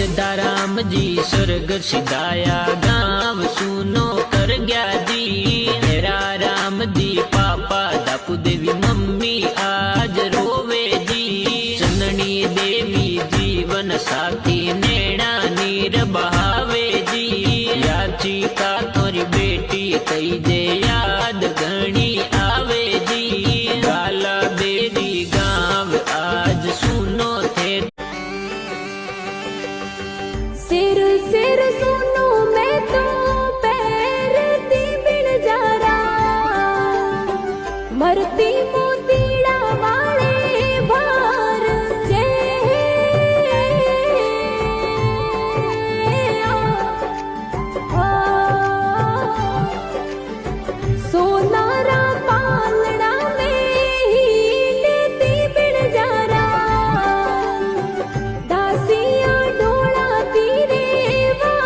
सीताराम जी स्वर्ग सिधाया, गाँव सुनो कर गया जी। मेरा राम जी पापा दापू देवी मम्मी आज रोवे जी। चंदनी देवी जीवन साथी नैना नीर बहावे जी। याची का तोरी बेटी कई जे याद घणी आवे जी। गाला बेरी गाँव आज सुनो थे। सिर सिर सुनो मैं तो पैरती बिन जा रहा, मरती मोतीड़ा वाले भार जे। सोनारा पालड़ा में ही लेती बिन जा रहा, दासी